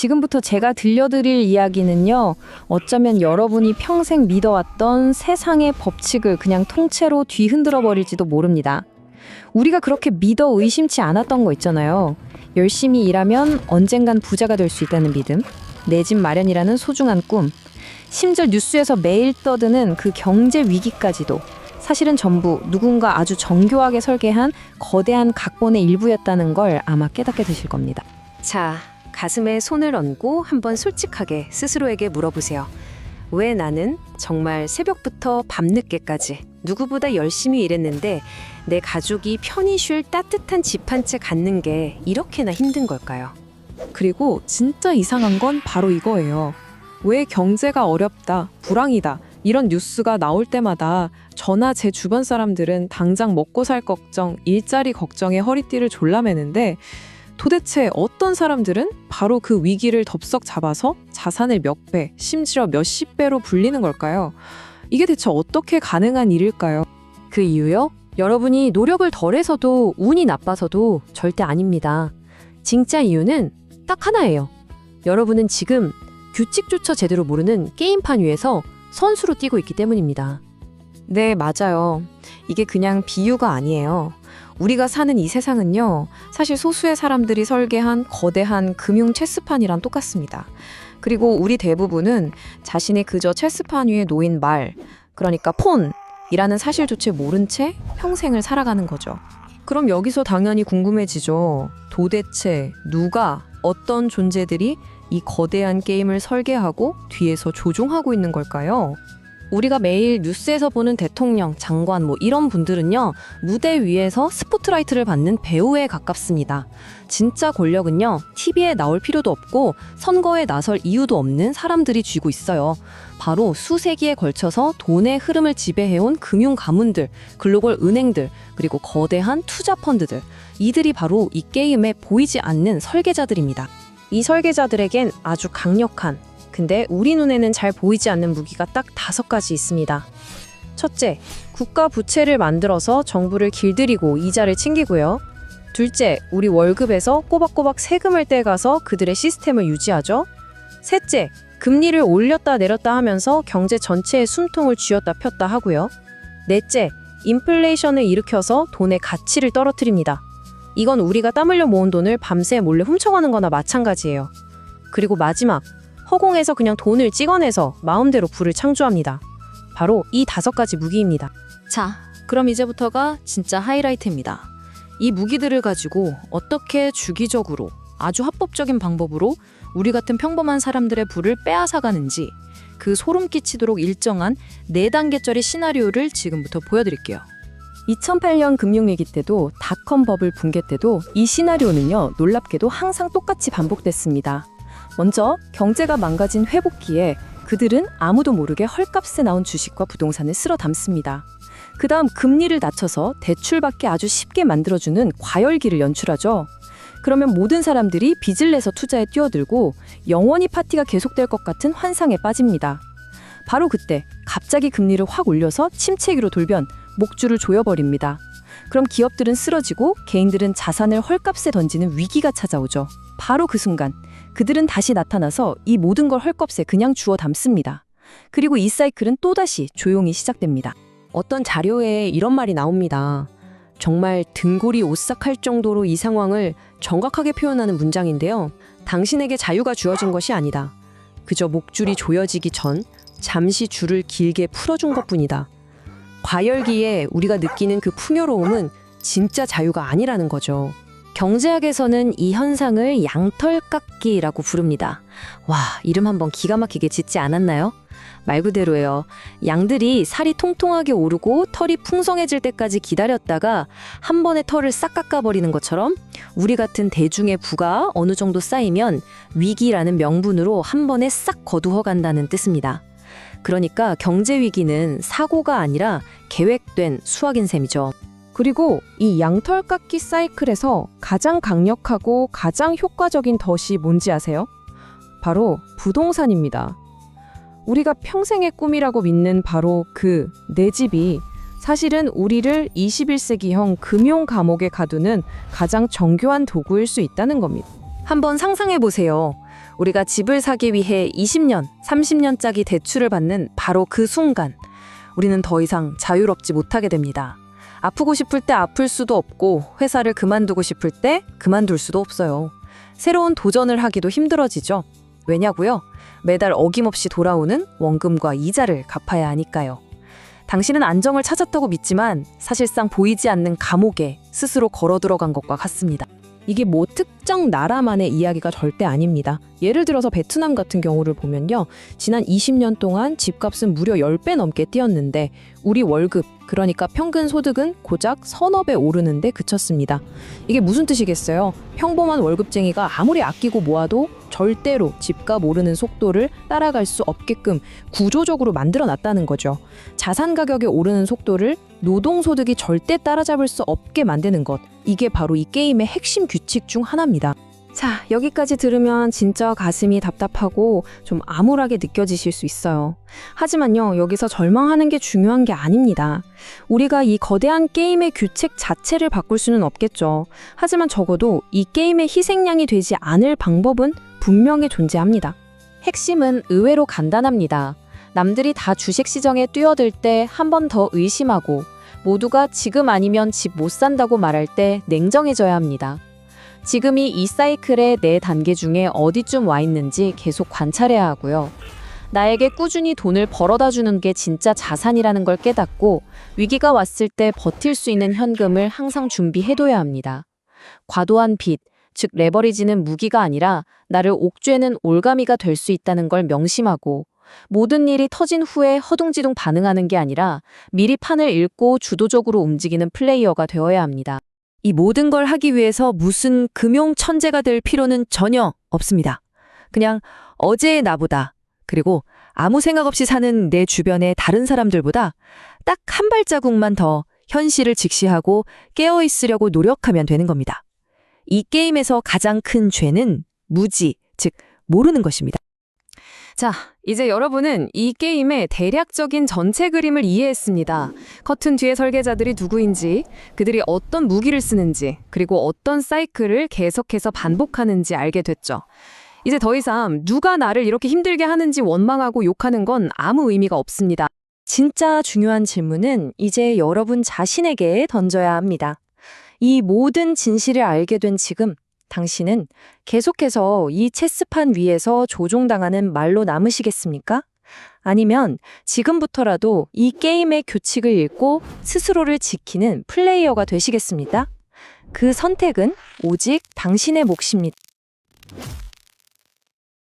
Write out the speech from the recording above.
지금부터 제가 들려드릴 이야기는요, 어쩌면 여러분이 평생 믿어왔던 세상의 법칙을 그냥 통째로 뒤흔들어 버릴지도 모릅니다. 우리가 그렇게 믿어 의심치 않았던 거 있잖아요. 열심히 일하면 언젠간 부자가 될 수 있다는 믿음, 내 집 마련이라는 소중한 꿈, 심지어 뉴스에서 매일 떠드는 그 경제 위기까지도 사실은 전부 누군가 아주 정교하게 설계한 거대한 각본의 일부였다는 걸 아마 깨닫게 되실 겁니다. 자, 가슴에 손을 얹고 한번 솔직하게 스스로에게 물어보세요. 왜 나는 정말 새벽부터 밤늦게까지 누구보다 열심히 일했는데 내 가족이 편히 쉴 따뜻한 집 한 채 갖는 게 이렇게나 힘든 걸까요? 그리고 진짜 이상한 건 바로 이거예요. 왜 경제가 어렵다, 불황이다 이런 뉴스가 나올 때마다 저나 제 주변 사람들은 당장 먹고 살 걱정, 일자리 걱정에 허리띠를 졸라매는데 도대체 어떤 사람들은 바로 그 위기를 덥석 잡아서 자산을 몇 배, 심지어 몇십 배로 불리는 걸까요? 이게 대체 어떻게 가능한 일일까요? 그 이유요? 여러분이 노력을 덜해서도 운이 나빠서도 절대 아닙니다. 진짜 이유는 딱 하나예요. 여러분은 지금 규칙조차 제대로 모르는 게임판 위에서 선수로 뛰고 있기 때문입니다. 네, 맞아요. 이게 그냥 비유가 아니에요. 우리가 사는 이 세상은요, 사실 소수의 사람들이 설계한 거대한 금융 체스판이랑 똑같습니다. 그리고 우리 대부분은 자신이 그저 체스판 위에 놓인 말, 그러니까 폰이라는 사실조차 모른 채 평생을 살아가는 거죠. 그럼 여기서 당연히 궁금해지죠. 도대체 누가, 어떤 존재들이 이 거대한 게임을 설계하고 뒤에서 조종하고 있는 걸까요? 우리가 매일 뉴스에서 보는 대통령, 장관 이런 분들은요, 무대 위에서 스포트라이트를 받는 배우에 가깝습니다. 진짜 권력은요, TV에 나올 필요도 없고 선거에 나설 이유도 없는 사람들이 쥐고 있어요. 바로 수세기에 걸쳐서 돈의 흐름을 지배해온 금융 가문들, 글로벌 은행들, 그리고 거대한 투자 펀드들. 이들이 바로 이 게임에 보이지 않는 설계자들입니다. 이 설계자들에겐 아주 강력한, 근데 우리 눈에는 잘 보이지 않는 무기가 딱 5가지 있습니다. 첫째, 국가 부채를 만들어서 정부를 길들이고 이자를 챙기고요. 둘째, 우리 월급에서 꼬박꼬박 세금을 떼가서 그들의 시스템을 유지하죠. 셋째, 금리를 올렸다 내렸다 하면서 경제 전체의 숨통을 쥐었다 폈다 하고요. 넷째, 인플레이션을 일으켜서 돈의 가치를 떨어뜨립니다. 이건 우리가 땀 흘려 모은 돈을 밤새 몰래 훔쳐가는 거나 마찬가지예요. 그리고 마지막, 허공에서 그냥 돈을 찍어내서 마음대로 부를 창조합니다. 바로 이 5가지 무기입니다. 자, 그럼 이제부터가 진짜 하이라이트입니다. 이 무기들을 가지고 어떻게 주기적으로 아주 합법적인 방법으로 우리 같은 평범한 사람들의 부를 빼앗아가는지 그 소름 끼치도록 일정한 4단계짜리 시나리오를 지금부터 보여드릴게요. 2008년 금융위기 때도 닷컴 버블 붕괴 때도 이 시나리오는요, 놀랍게도 항상 똑같이 반복됐습니다. 먼저 경제가 망가진 회복기에 그들은 아무도 모르게 헐값에 나온 주식과 부동산을 쓸어 담습니다. 그 다음 금리를 낮춰서 대출받기 아주 쉽게 만들어주는 과열기를 연출하죠. 그러면 모든 사람들이 빚을 내서 투자에 뛰어들고 영원히 파티가 계속될 것 같은 환상에 빠집니다. 바로 그때 갑자기 금리를 확 올려서 침체기로 돌변, 목줄을 조여버립니다. 그럼 기업들은 쓰러지고 개인들은 자산을 헐값에 던지는 위기가 찾아오죠. 바로 그 순간 그들은 다시 나타나서 이 모든 걸 헐값에 그냥 주워 담습니다. 그리고 이 사이클은 또다시 조용히 시작됩니다. 어떤 자료에 이런 말이 나옵니다. 정말 등골이 오싹할 정도로 이 상황을 정확하게 표현하는 문장인데요. 당신에게 자유가 주어진 것이 아니다. 그저 목줄이 조여지기 전 잠시 줄을 길게 풀어준 것뿐이다. 과열기에 우리가 느끼는 그 풍요로움은 진짜 자유가 아니라는 거죠. 경제학에서는 이 현상을 양털깎기라고 부릅니다. 와, 이름 한번 기가 막히게 짓지 않았나요? 말 그대로예요. 양들이 살이 통통하게 오르고 털이 풍성해질 때까지 기다렸다가 한 번에 털을 싹 깎아버리는 것처럼 우리 같은 대중의 부가 어느 정도 쌓이면 위기라는 명분으로 한 번에 싹 거두어간다는 뜻입니다. 그러니까 경제 위기는 사고가 아니라 계획된 수학인 셈이죠. 그리고 이 양털깎기 사이클에서 가장 강력하고 가장 효과적인 덫이 뭔지 아세요? 바로 부동산입니다. 우리가 평생의 꿈이라고 믿는 바로 그 내 집이 사실은 우리를 21세기형 금융 감옥에 가두는 가장 정교한 도구일 수 있다는 겁니다. 한번 상상해 보세요. 우리가 집을 사기 위해 20년, 30년짜리 대출을 받는 바로 그 순간, 우리는 더 이상 자유롭지 못하게 됩니다. 아프고 싶을 때 아플 수도 없고, 회사를 그만두고 싶을 때 그만둘 수도 없어요. 새로운 도전을 하기도 힘들어지죠. 왜냐고요? 매달 어김없이 돌아오는 원금과 이자를 갚아야 하니까요. 당신은 안정을 찾았다고 믿지만 사실상 보이지 않는 감옥에 스스로 걸어 들어간 것과 같습니다. 이게 뭐 특정 나라만의 이야기가 절대 아닙니다. 예를 들어서 베트남 같은 경우를 보면요. 지난 20년 동안 집값은 무려 10배 넘게 뛰었는데 우리 월급, 그러니까 평균 소득은 고작 서너 배 오르는데 그쳤습니다. 이게 무슨 뜻이겠어요? 평범한 월급쟁이가 아무리 아끼고 모아도 절대로 집값 오르는 속도를 따라갈 수 없게끔 구조적으로 만들어놨다는 거죠. 자산 가격이 오르는 속도를 노동소득이 절대 따라잡을 수 없게 만드는 것. 이게 바로 이 게임의 핵심 규칙 중 하나입니다. 자, 여기까지 들으면 진짜 가슴이 답답하고 좀 암울하게 느껴지실 수 있어요. 하지만요, 여기서 절망하는 게 중요한 게 아닙니다. 우리가 이 거대한 게임의 규칙 자체를 바꿀 수는 없겠죠. 하지만 적어도 이 게임의 희생양이 되지 않을 방법은 분명히 존재합니다. 핵심은 의외로 간단합니다. 남들이 다 주식 시장에 뛰어들 때 한 번 더 의심하고, 모두가 지금 아니면 집 못 산다고 말할 때 냉정해져야 합니다. 지금이 이 사이클의 내 단계 중에 어디쯤 와 있는지 계속 관찰해야 하고요. 나에게 꾸준히 돈을 벌어다 주는 게 진짜 자산이라는 걸 깨닫고, 위기가 왔을 때 버틸 수 있는 현금을 항상 준비해둬야 합니다. 과도한 빚, 즉 레버리지는 무기가 아니라 나를 옥죄는 올가미가 될 수 있다는 걸 명심하고, 모든 일이 터진 후에 허둥지둥 반응하는 게 아니라 미리 판을 읽고 주도적으로 움직이는 플레이어가 되어야 합니다. 이 모든 걸 하기 위해서 무슨 금융 천재가 될 필요는 전혀 없습니다. 그냥 어제의 나보다, 그리고 아무 생각 없이 사는 내 주변의 다른 사람들보다 딱 한 발자국만 더 현실을 직시하고 깨어있으려고 노력하면 되는 겁니다. 이 게임에서 가장 큰 죄는 무지, 즉 모르는 것입니다. 자, 이제 여러분은 이 게임의 대략적인 전체 그림을 이해했습니다. 커튼 뒤의 설계자들이 누구인지, 그들이 어떤 무기를 쓰는지, 그리고 어떤 사이클을 계속해서 반복하는지 알게 됐죠. 이제 더 이상 누가 나를 이렇게 힘들게 하는지 원망하고 욕하는 건 아무 의미가 없습니다. 진짜 중요한 질문은 이제 여러분 자신에게 던져야 합니다. 이 모든 진실을 알게 된 지금, 당신은 계속해서 이 체스판 위에서 조종당하는 말로 남으시겠습니까? 아니면 지금부터라도 이 게임의 규칙을 읽고 스스로를 지키는 플레이어가 되시겠습니까? 그 선택은 오직 당신의 몫입니다.